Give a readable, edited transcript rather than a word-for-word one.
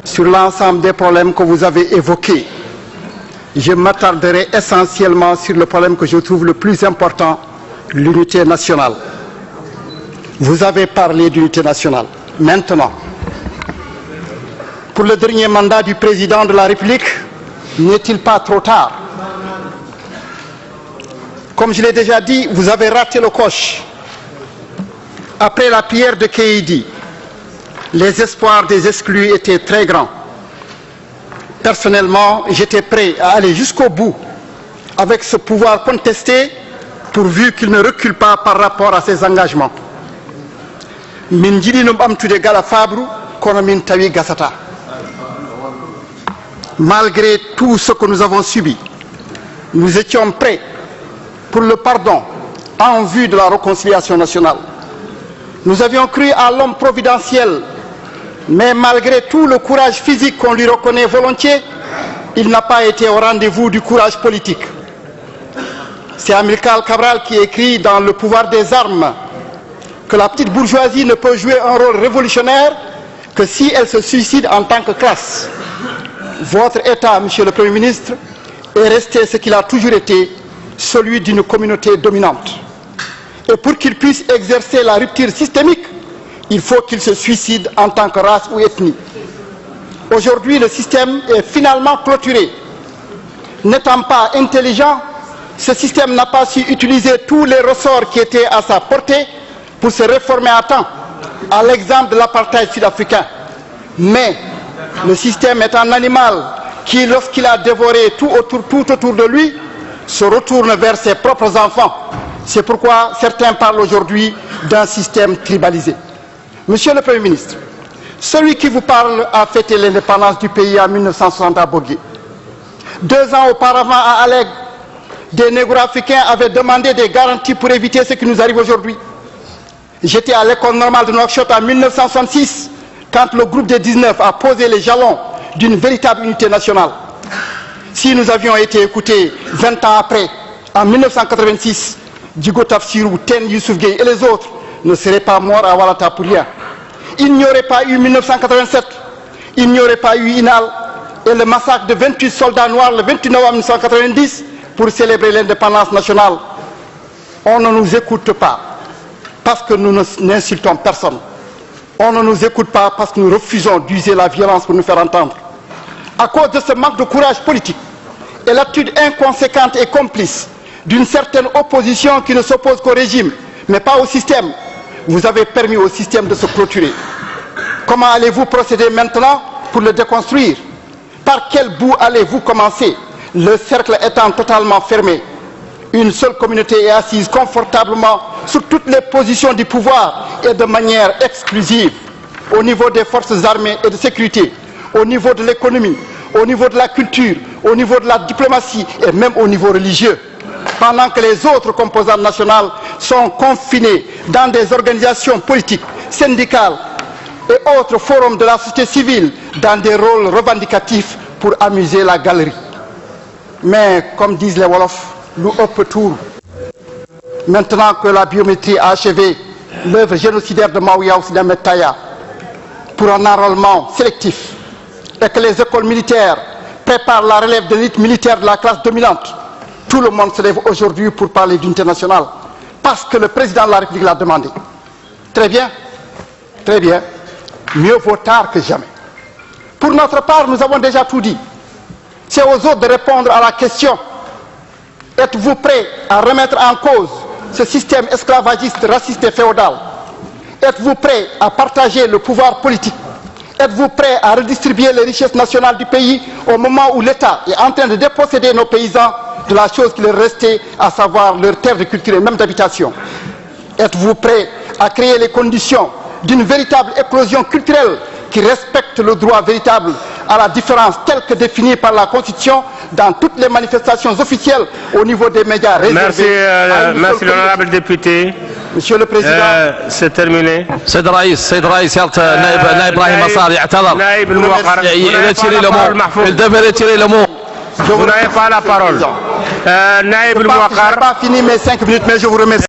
sur l'ensemble des problèmes que vous avez évoqués. Je m'attarderai essentiellement sur le problème que je trouve le plus important, l'unité nationale. Vous avez parlé d'unité nationale. Maintenant, pour le dernier mandat du président de la République, n'est-il pas trop tard? Comme je l'ai déjà dit, vous avez raté le coche. Après la prière de Keïdi, les espoirs des exclus étaient très grands. Personnellement, j'étais prêt à aller jusqu'au bout avec ce pouvoir contesté, pourvu qu'il ne recule pas par rapport à ses engagements. Min jiɗi no ɓamtude gala fabru kono min tawi gasata. Malgré tout ce que nous avons subi, nous étions prêts pour le pardon en vue de la réconciliation nationale. Nous avions cru à l'homme providentiel, mais malgré tout le courage physique qu'on lui reconnaît volontiers, il n'a pas été au rendez-vous du courage politique. C'est Amilcar Cabral qui écrit dans Le pouvoir des armes que la petite bourgeoisie ne peut jouer un rôle révolutionnaire que si elle se suicide en tant que classe. Votre État, Monsieur le Premier ministre, est resté ce qu'il a toujours été, celui d'une communauté dominante. Et pour qu'il puisse exercer la rupture systémique, il faut qu'il se suicide en tant que race ou ethnie. Aujourd'hui, le système est finalement clôturé. N'étant pas intelligent, ce système n'a pas su utiliser tous les ressorts qui étaient à sa portée pour se réformer à temps, à l'exemple de l'apartheid sud-africain. Mais le système est un animal qui, lorsqu'il a dévoré tout autour de lui, se retourne vers ses propres enfants. C'est pourquoi certains parlent aujourd'hui d'un système tribalisé. Monsieur le Premier ministre, celui qui vous parle a fêté l'indépendance du pays en 1960 à Bogué. 2 ans auparavant à Alleg, des négro-africains avaient demandé des garanties pour éviter ce qui nous arrive aujourd'hui. J'étais à l'école normale de Nouakchott en 1966, quand le groupe des 19 a posé les jalons d'une véritable unité nationale. Si nous avions été écoutés 20 ans après, en 1986, Djigo Tafsirou, Ten Youssouf Gueye et les autres ne seraient pas morts à Walata pour rien. Il n'y aurait pas eu 1987, il n'y aurait pas eu Inal et le massacre de 28 soldats noirs le 28 novembre 1990 pour célébrer l'indépendance nationale. On ne nous écoute pas parce que nous n'insultons personne. On ne nous écoute pas parce que nous refusons d'user la violence pour nous faire entendre. À cause de ce manque de courage politique et l'attitude inconséquente et complice d'une certaine opposition qui ne s'oppose qu'au régime, mais pas au système, vous avez permis au système de se clôturer. Comment allez-vous procéder maintenant pour le déconstruire? Par quel bout allez-vous commencer? Le cercle étant totalement fermé, une seule communauté est assise confortablement sur toutes les positions du pouvoir et de manière exclusive, au niveau des forces armées et de sécurité, au niveau de l'économie, au niveau de la culture, au niveau de la diplomatie et même au niveau religieux. Pendant que les autres composantes nationales sont confinées dans des organisations politiques, syndicales et autres forums de la société civile dans des rôles revendicatifs pour amuser la galerie. Mais comme disent les Wolofs, nous tour. Maintenant que la biométrie a achevé l'œuvre génocidaire de Maouya Oussina Taya pour un enrôlement sélectif et que les écoles militaires préparent la relève de l'élite militaire de la classe dominante, tout le monde se lève aujourd'hui pour parler d'unité nationale parce que le président de la République l'a demandé. Très bien, mieux vaut tard que jamais. Pour notre part, nous avons déjà tout dit. C'est aux autres de répondre à la question: êtes-vous prêts à remettre en cause ce système esclavagiste, raciste et féodal? Êtes-vous prêts à partager le pouvoir politique? Êtes-vous prêts à redistribuer les richesses nationales du pays au moment où l'État est en train de déposséder nos paysans de la chose qui leur restait, à savoir leur terre de culture et même d'habitation? Êtes-vous prêts à créer les conditions d'une véritable éclosion culturelle qui respecte le droit véritable à la différence telle que définie par la Constitution dans toutes les manifestations officielles au niveau des médias réservés? Merci l'honorable député. Monsieur le Président, c'est terminé. سيد الرئيس يالت نائب ابراهيم مصار يعتذر. نائب الموقر. Vous n'avez pas la parole. Naïb El Mouakar. Je n'ai pas fini mes 5 minutes, mais je vous remercie.